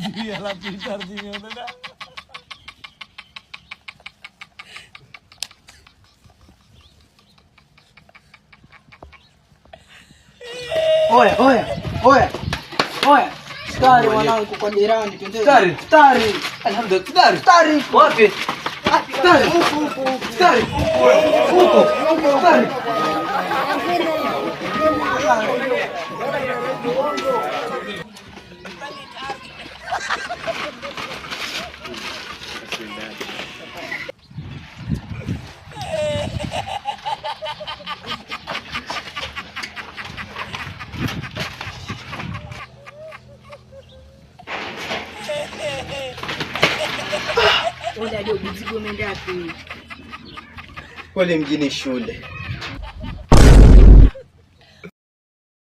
Masih ala pintar sih udah. Oya. Stari mwanangu kwa jirani twende. Stari. Alhamdulillah. Stari. Wapi? Stari. Stari. Stari. Ndio mzigo umeenda wapi? Pole mjini shule.